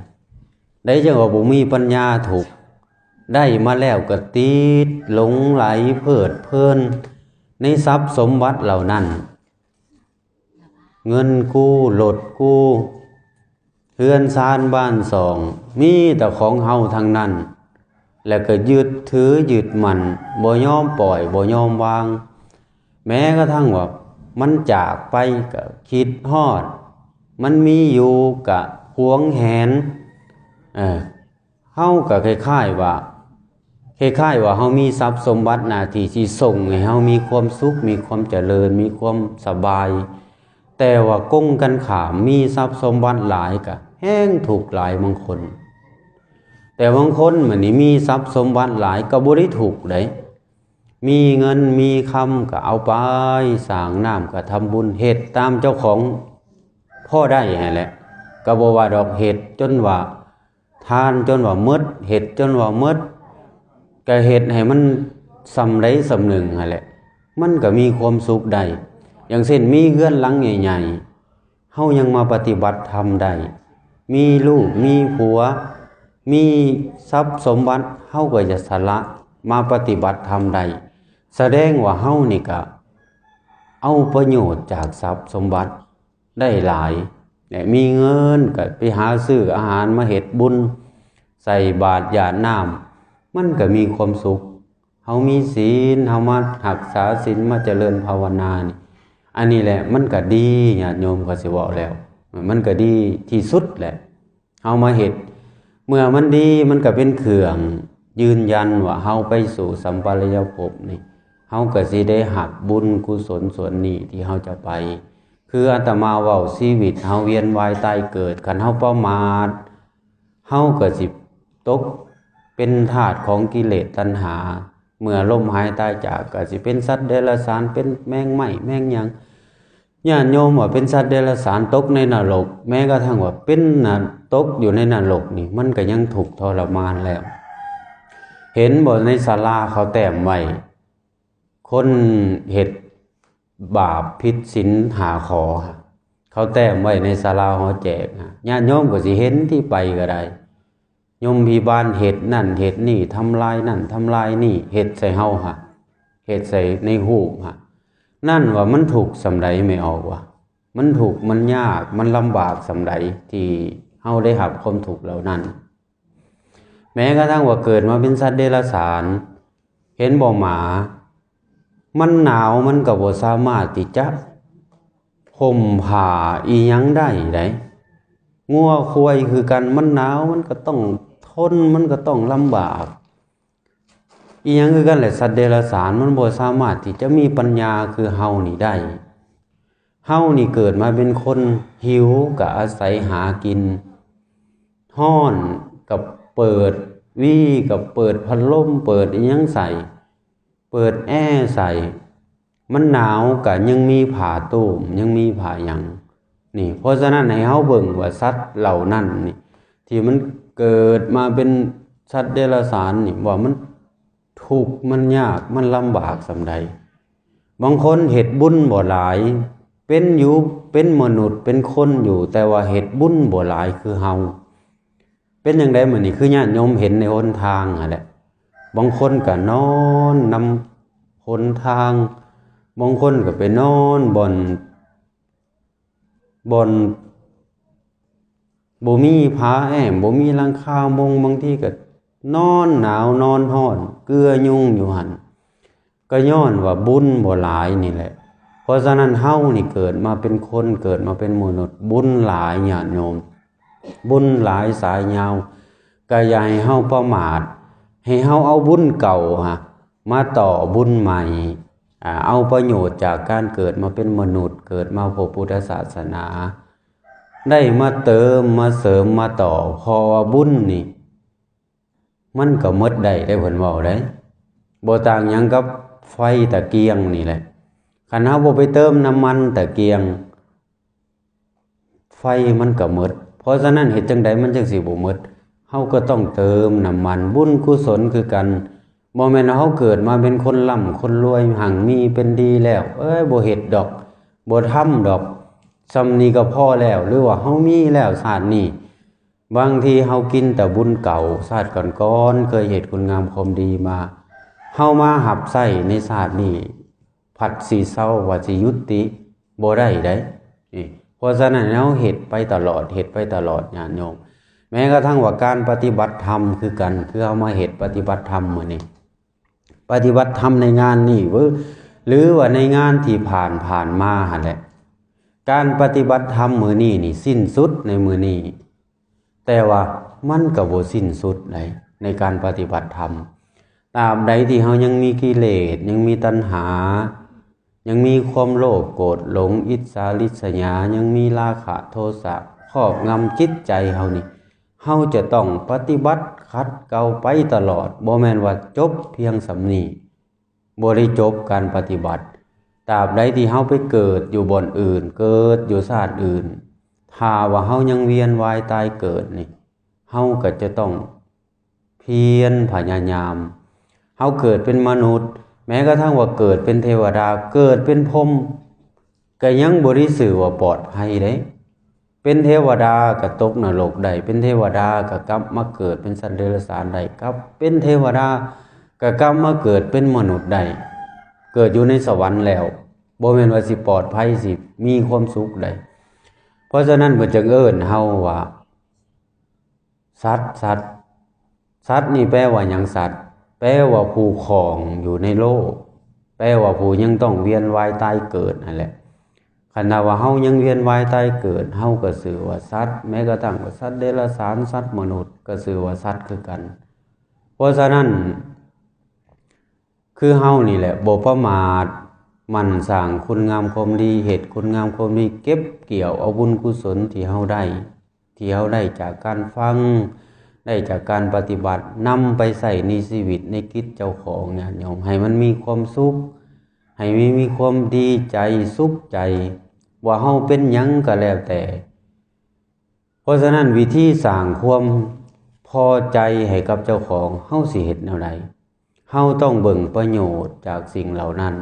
จังว่าบ่มีปัญญาทุกข์ได้มาแล้วก็ติดหลงไหลเพลิดเพลินในทรัพย์สมบัติเหล่านั้นเงินกู้รถกู้เรือนศาลบ้านสองมีแต่ของเฮาทั้งนั้นแล้วก็ยึดถือยึดมั่นบ่ยอมปล่อยบ่ยอมวางแม้กระทั่งว่ามันจากไปก็คิดฮอดมันมีอยู่ก็หวงแหนเฮาก็คล้ายๆว่าเฮามีทรัพย์สมบัติหน้าที่สิส่งให้เฮามีความสุขมีความเจริญมีความสบายแต่ว่ากงกันขามมีทรัพย์สมบัติหลายก็แห้งถูกหลายบางคนแต่บางคนมันนี่มีทรัพย์สมบัติหลายก็บ่ได้ถูกได้มีเงินมีคำก็เอาไปสร้างน้ำก็ทำบุญเฮ็ดตามเจ้าของพ่อได้ให้แหละก็บ่ว่าดอกเฮ็ดจนว่าทานจนว่าหมดเฮ็ดจนว่าหมดก็เฮ็ดให้มันสำใดสำหนึ่งนั่นแหละมันก็มีความสุขได้อย่างเช่นมีเรือนหลังใหญ่ๆเฮายังมาปฏิบัติธรรมได้มีลูกมีผัวมีทรัพย์สมบัติเฮาก็จะสละมาปฏิบัติธรรมได้แสดงว่าเฮานี่ก็เอาประโยชน์จากทรัพย์สมบัติได้หลายและมีเงินก็ไปหาซื้ออาหารมาเฮ็ดบุญใส่บาตรญาติน้ำมันก็มีความสุขเฮามีศีลเฮามารักษาศีลมาเจริญภาวนานี่อันนี้แหละมันก็ดีญาติโยมก็สิเว้าแล้วมันก็ดีที่สุดแหละเฮามาเฮ็ดเมื่อมันดีมันก็เป็นเครื่องยืนยันว่าเฮาไปสู่สัมปรายภพนี่เฮาก็สิได้หักบุญกุศลส่วนนี้ที่เฮาจะไปคืออาตมาเว้าชีวิตเฮาเวียนว่ายตายเกิดคันเฮาประมาทเฮาก็สิตกเป็นทาสของกิเลสตัณหาเมื่อล้มหายตายจากก็สิเป็นสัตว์เดรัจฉานเป็นแมงไหม้แมงหยังญาติโยมว่าเป็นสัตว์เดรัจฉานตกในนรกแม้กระทั่งว่าเป็นตกอยู่ในนรกนี่มันก็ยังถูกทรมานแล้วเห็นบ่ในศาลาเขาแต้มไว้คนเฮ็ดบาปผิดศีลหาขอเขาแต้มไว้ในศาลาหอแจกญาติโยมก็สิเห็นที่ไปก็ได้โยมพิบาลเฮ็ดนั่นเฮ็ดนี่ทำลายนั่นทำลายนี่เฮ็ดใส่เฮาเฮ็ดใส่ในหูปนั่นว่ามันถูกสำใดไม่ออกว่ามันถูกมันยากมันลำบากสำใดที่เฮาได้รับความทุกข์เหล่านั้นแม้กระทั่งว่าเกิดมาเป็นสัตว์เดรัจฉานเห็นบ่หมามันหนาวมันก็บ่สามารถที่จะห่มผ้าอีหยังได้งัวควายคือกันมันหนาวมันก็ต้องทนมันก็ต้องลำบากอีหยังคือกันแหละสัตว์เดรัจฉานมันบ่สามารถที่จะมีปัญญาคือเฮานี่ได้เฮานี่เกิดมาเป็นคนหิวก็อาศัยหากินร้อนกับเปิดกับเปิดพัดลมเปิดอีหยังใส่เปิดแอร์ใส่มันหนาวก็ยังมีผ้าตุ้มยังมีผ้าหยังนี่เพราะฉะนั้นให้เฮาเบิ่งว่าสัตว์เหล่านั้นนี่ที่มันเกิดมาเป็นสัตว์เดรัจฉานนี่ว่ามันทุกข์มันยากมันลำบากสำใดบางคนเฮ็ดบุญบ่หลายเป็นอยู่เป็นมนุษย์เป็นคนอยู่แต่ว่าเฮ็ดบุญบ่หลายคือเฮาเป็นจังได๋มื้อนี้คือญาติโยมเห็นในหนทางนั่นแหละบางคนก็นอนนำหนทางบางคนก็ไปนอนบ่อนบ่มีผ้าแอ้มบ่มีหลังคามุงบางทีก็นอนหนาวนอนร้อนเกลือยุ่งอยู่หั่นก็ย้อนว่าบุญบ่หลายนี่แหละเพราะฉะนั้นเฮานี่เกิดมาเป็นคนเกิดมาเป็นมนุษย์บุญหลายญาติโยมบุญหลายสายยาวก็อย่าให้เฮาประมาทให้เฮาเอาบุญเก่า มาต่อบุญใหม่เอาประโยชน์จากการเกิดมาเป็นมนุษย์เกิดมาพบพุทธศาสนาได้มาเติมมาเสริมมาต่อพอว่าบุญนี่มันก็หมดได้เพิ่นเว้าได้บ่ต่างหยังกับไฟตะเกียงนี่แหละคันเฮาบ่ไปเติมน้ำมันตะเกียงไฟมันก็หมดเพราะฉะนั้นเฮ็ดจังไดมันจังสิบ่หมดเฮาก็ต้องเติมน้ำมันบุญกุศลคือกันบ่แม่นเฮาเกิดมาเป็นคนร่ำคนรวยหังมีเป็นดีแล้วบ่เฮ็ดดอกบ่ทำดอกซำนี้ก็พอแล้วหรือว่าเฮามีแล้วชาตินี้บางทีเฮากินแต่บุญเก่าชาติก่อนๆเคยเฮ็ดคุณงามความดีมาเฮามาหับใช้ในชาตินี้ผัดสิเซาว่าสิยุติบ่ได้เด้นี่เพราะฉะนั้นเฮาเฮ็ดไปตลอดญาติโยมแม้กระทั่งว่าการปฏิบัติธรรมคือกันคือเฮามาเฮ็ดปฏิบัติธรรมมื้อนี้ปฏิบัติธรรมในงานนี้หรือว่าในงานที่ผ่านมาหั่นแหละการปฏิบัติธรรมมื้อนี้นี่สิ้นสุดในมื้อนี้แต่ว่ามันก็บ่สิ้นสุดในการปฏิบัติธรรมตราบใดที่เฮายังมีกิเลสยังมีตัณหายังมีความโลภโกรธหลงอิจฉาริษยายังมีราคะโทสะครอบงำจิตใจเฮานี่เฮาจะต้องปฏิบัติขัดเกลาไปตลอดบ่แม่นว่าจบเพียงสำนี้บ่ได้จบการปฏิบัติตราบใดที่เฮาไปเกิดอยู่บ่อนอื่นเกิดอยู่ชาติอื่นถ้าว่าเฮายังเวียนว่ายตายเกิดนี่เฮาก็จะต้องเพียรพยายามเฮาเกิดเป็นมนุษย์แม้กระทั่งว่าเกิดเป็นเทวดาเกิดเป็นพรหมก็ยังบ่ได้ชื่อว่าปลอดภัยเด้เป็นเทวดาก็ตกนรกได้เป็นเทวดาก็กลับมาเกิดเป็นสัตว์เดรัจฉานได้ครับเป็นเทวดาก็กลับมาเกิดเป็นมนุษย์ได้เกิดอยู่ในสวรรค์แล้วบ่แม่นว่าสิปลอดภัยสิมีความสุขได้เพราะฉะนั้นเพิ่นจึงเอิ้นเฮาว่าสัตว์นี่แปลว่าหยังสัตว์แปลว่าผู้ครองอยู่ในโลกแปลว่าผู้ยังต้องเวียนว่ายตายเกิดนั่นแหละคันว่าเฮายังเวียนว่ายตายเกิดเฮาก็ชื่อว่าสัตว์แม้กระทั่งว่าสัตว์เดรัจฉานสัตว์มนุษย์ก็ชื่อว่าสัตว์คือกันเพราะฉะนั้นคือเฮานี่แหละบ่ประมาทมันสร้างคุณงามความดีเฮ็ดคุณงามความดีเก็บเกี่ยวเอาบุญกุศลที่เฮาได้จากการฟังได้จากการปฏิบัตินำไปใส่ในชีวิตในกิจเจ้าของญาติโยมให้มันมีความสุขให้มีความดีใจสุขใจว่าเฮาเป็นหยังก็แล้วแต่เพราะฉะนั้นวิธีสร้างความพอใจให้กับเจ้าของเฮาสิเฮ็ดแนวใดเฮาต้องเบิ่งประโยชน์จากสิ่งเหล่านั้น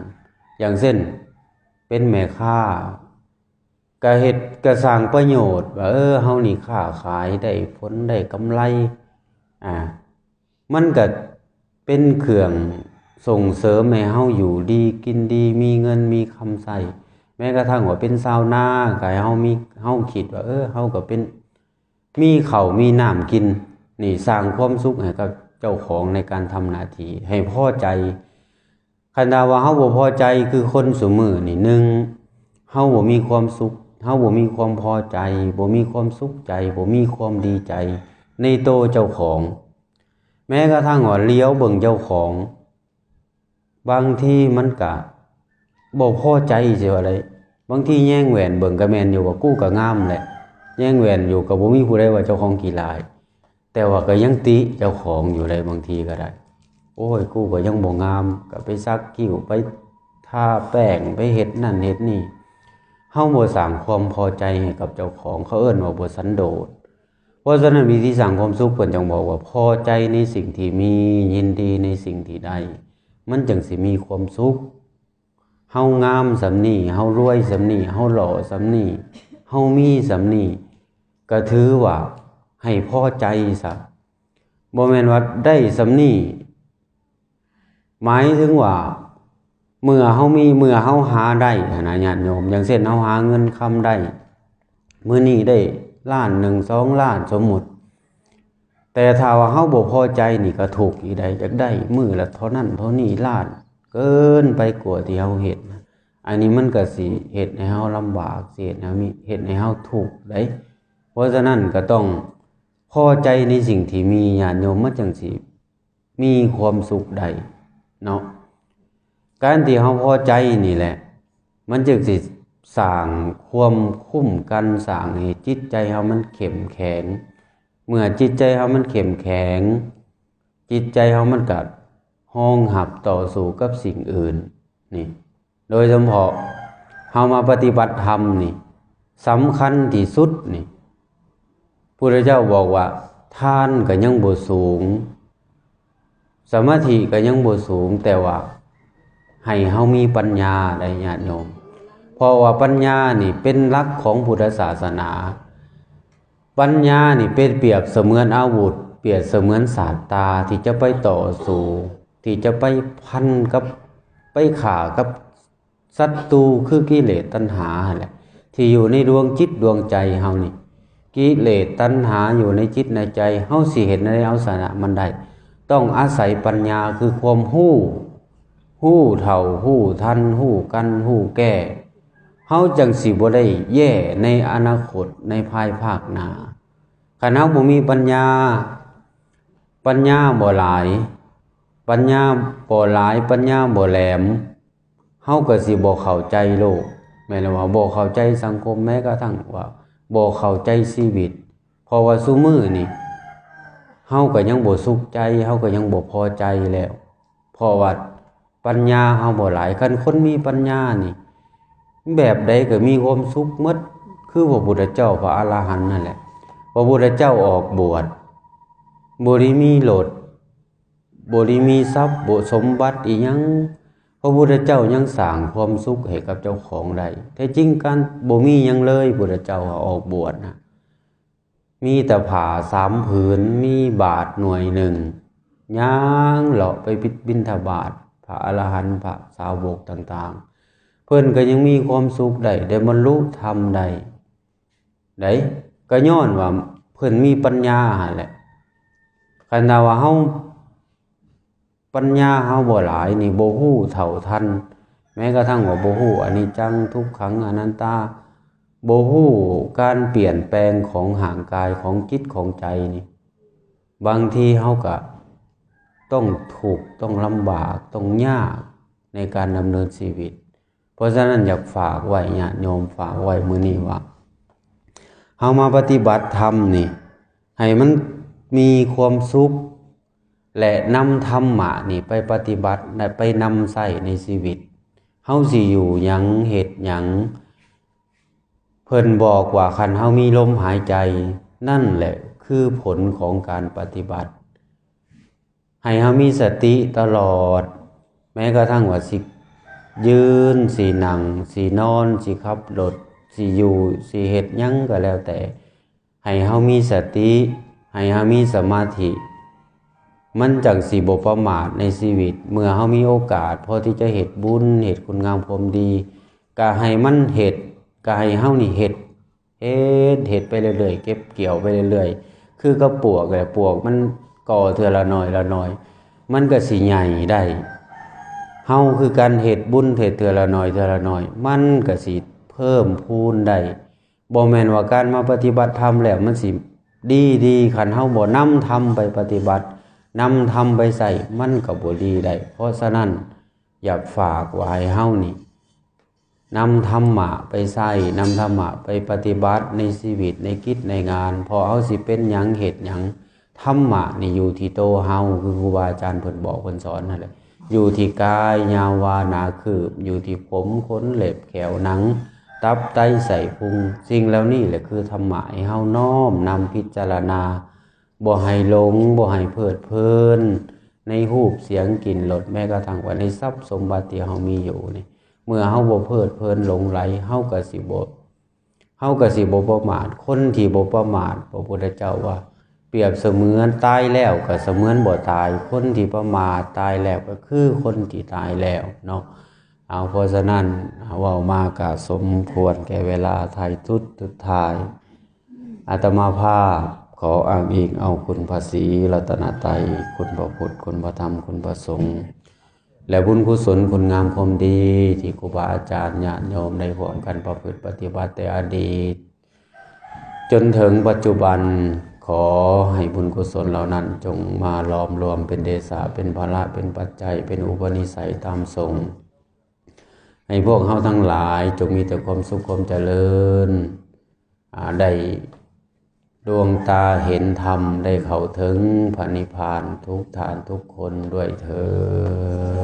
อย่างเช่นเป็นแม่ค้าก็เฮ็ดก็สร้างประโยชน์ว่าเฮานี่ค้าขายได้ผลได้กำไรมันก็เป็นเครื่องส่งเสริมให้เฮาอยู่ดีกินดีมีเงินมีคำใช้แม้กระทั่งว่าเป็นชาวนาก็ให้เฮาคิดว่าเฮาก็เป็นมีข้าวมีน้ำกินนี่สร้างความสุขให้กับเจ้าของในการทำหน้าที่ให้พอใจคันว่าเฮาบ่พอใจคือคนซุมื้อนี่1เฮาบ่มีความสุขเฮาบ่มีความพอใจบ่มีความสุขใจบ่มีความดีใจในโตเจ้าของแม้กระทั่งว่าเลี้ยวเบิ่งเจ้าของบางทีมันก็บ่พอใจสิว่าอะไรบางทีแย่งแหวนเบิ่งก็แม่นอยู่ว่ากูก็งามแหละแย่งแหวนอยู่ก็บ่มีผู้ใดว่าเจ้าของขี้ร้ายแต่ว่าก็ยังติเจ้าของอยู่เลยบางทีก็ได้โอ้ยกูก็ยังบ่งามก็ไปซักคิ้วไปทาแป้งไปเฮ็ดนั่นเฮ็ดนี่เฮาบ่สร้างความพอใจให้กับเจ้าของเขาเอิ้นว่าบ่สันโดษเพราะฉะนั้นวิธีสร้างความสุขเพิ่นจังบอกว่าพอใจในสิ่งที่มียินดีในสิ่งที่ได้มันจังสิมีความสุขเฮางามสำนี้เฮารวยสำนี้เฮาหล่อสำนี้เฮามีสำนี้ก็ถือว่าให้พอใจซะบ่แม่นว่าได้สำนี้หมายถึงว่าเมื่อเฮามีเมื่อเฮาหาได้นะญาติโยมอย่างเช่นเฮาหาเงินคำได้มื้อนี้ได้ล้าน1 2ล้านสมมุติแต่ถ้าว่าเฮาบ่พอใจนี่ก็ทุกข์อีกได้อยากได้มื้อละเท่านั้นเท่านี้ล้านเกินไปกว่าที่เฮาเฮ็ดอันนี้มันก็สิเฮ็ดให้เฮาลำบากสิเฮ็ดให้เฮาทุกข์ได้เพราะฉะนั้นก็ต้องพอใจในสิ่งที่มีญาติโยมมันจังสิมีความสุขได้เนาะ การที่เฮาพอใจนี่แหละมันจึงสิสร้างความคุ้มกันสร้างให้จิตใจเฮามันเข้มแข็งเมื่อจิตใจเฮามันเข้มแข็งจิตใจเฮามันก็ห้องหับต่อสู้กับสิ่งอื่นนี่โดยเฉพาะเฮามาปฏิบัติธรรมนี่สำคัญที่สุดนี่พุทธเจ้าบอกว่าทานก็ยังบ่สูงสมาธิก็ยังบ่สูงแต่ว่าให้เฮามีปัญญาได้ญาติโยมเพราะว่าปัญญานี่เป็นหลักของพุทธศาสนาปัญญานี่เป็นเปรียบเสมือนอาวุธเปรียบเสมือนศาสตราที่จะไปต่อสู้ที่จะไปพันกับไปฆ่ากับศัตรูคือกิเลสตัณหาแหละที่อยู่ในดวงจิตดวงใจเฮานี่กิเลสตัณหาอยู่ในจิตในใจเฮาสิเห็นในเอาชนะมันได้ต้องอาศัยปัญญาคือความรู้เท่ารู้ทันรู้กันรู้แก้เฮาจังสิบ่ได้แย่ในอนาคตในภายภาคหน้าคันเฮาบ่มีปัญญาบ่หลายปัญญาบ่หลายปัญญาบ่แหลมเฮาก็สิบ่เข้าใจโลกแม้ว่าบ่เข้าใจสังคมแม้กระทั่งว่าบ่เข้าใจชีวิตเพราะว่าซุมื้อนี่เฮาก็ยังบ่สุขใจเฮาก็ยังบ่พอใจแล้วเพราะว่าปัญญาเฮาบ่หลายคันคนมีปัญญานี่แบบใดก็มีความสุขหมดคือพระพุทธเจ้าพระอรหันต์นั่นแหละพระพุทธเจ้าออกบวชบ่ได้มีโลดบ่ได้มีทรัพย์บ่สมบัติอีหยังพระพุทธเจ้ายังสร้างความสุขให้กับเจ้าของได้แท้จริงการบ่มีหยังเลยพุทธเจ้าออกบวชนะมีแต่ผ้า3 ผืนมีบาตรหน่วยหนึ่งย่างเลาะไปบิณฑบาตพระอรหันต์พระสาวกต่างๆเพิ่นก็ยังมีความสุขได้บรรลุธรรมได้ก็ย้อนว่าเพิ่นมีปัญญาหั่นแหละคันว่าเฮาปัญญาเฮาบ่หลายนี่บ่ฮู้เท่าทันแม้กระทั่งว่าบ่ฮู้อนิจจังทุกขังอนัตตาบ่ฮู้การเปลี่ยนแปลงของร่างกายของจิตของใจนี่บางทีเฮาก็ต้องทุกข์ต้องลำบากต้องยากในการดำเนินชีวิตเพราะฉะนั้นอยากฝากไว้ญาติโยมฝากไว้มื้อนี้ว่าเฮามาปฏิบัติธรรมนี่ให้มันมีความสุขและนำธรรมะนี่ไปปฏิบัติไปนำใส่ในชีวิตเฮาสิอยู่หยังเฮ็ดหยังเพิ่นบอกว่าคันเฮามีลมหายใจนั่นแหละคือผลของการปฏิบัติให้เฮามีสติตลอดแม้กระทั่งว่าสิยืนสินั่งสินอนสิขับรถสิอยู่สิเฮ็ดหยังก็แล้วแต่ให้เฮามีสติให้เฮามีสมาธิมันจังสิบ่ประมาทในชีวิตเมื่อเฮามีโอกาสพอที่จะเฮ็ดบุญเฮ็ดคุณงามความดีก็ให้มันเฮ็ดก็ให้เฮานี่เฮ็ดไปเรื่อยๆเก็บเกี่ยวไปเรื่อยๆคือกับปลวกแหละปลวกมันก่อเทื่อละน้อยละน้อยมันก็สิใหญ่ได้เฮาคือการเฮ็ดบุญเฮ็ดเทื่อละน้อยมันก็สิเพิ่มพูนได้บ่แม่นว่าการมาปฏิบัติธรรมแล้วมันสิดีคันเฮาบ่นำธรรมไปปฏิบัตินำธรรมไปใส่มันก็บ่ดีได้เพราะฉะนั้นอยากฝากไว้ให้เฮานี่นำธรรมะไปใส่นำธรรมะไปปฏิบัติในชีวิตในกิจในงานพอเฮาสิเป็นหยังเฮ็ดหยังธรรมะนี่อยู่ที่โตเฮาคือครูบาอาจารย์เพิ่นบอกเพิ่นสอนนั่นแหละอยู่ที่กายยาวานาคืบอยู่ที่ผมขนเล็บแขวหนังตับไตไส้พุงสิ่งแล้วนี่แหละคือธรรมะให้เฮาน้อมนำพิจารณาบ่ให้หลงบ่ให้เพลิดเพลินในรูปเสียงกลิ่นรสแม้กระทั่งว่าในทรัพย์สมบัติที่เฮามีอยู่นี่เมื่อเฮาบ่เพลิดเพลินหลงไหลเฮาก็สิบ่ประมาทคนที่บ่ประมาทพระพุทธเจ้าว่าเปรียบเสมือนตายแล้วก็เสมือนบ่ตายคนที่ประมาทตายแล้วก็คือคนที่ตายแล้วเนาะเอาเพราะฉะนั้นเว้ามาก็สมควรแก่เวลาท้ายสุดท้ายอาตมาภาพขออ้างอิงเอาคุณพระศรีรัตนตรัยคุณพระพุทธคุณพระธรรมคุณพระสงฆ์และบุญกุศลคุณงามความดีที่ครูบาอาจารย์ญาติโยมได้ร่วมกันประพฤติปฏิบัติแต่อดีตจนถึงปัจจุบันขอให้บุญกุศลเหล่านั้นจงมาล้อมรวมเป็นเดชะเป็นภละเป็นปัจจัยเป็นอุปนิสัยตามทรง ให้พวกเฮาทั้งหลายจงมีแต่ความสุขความเจริญได้ดวงตาเห็นธรรมได้เข้าถึงพระนิพพานทุกท่านทุกคนด้วยเถิด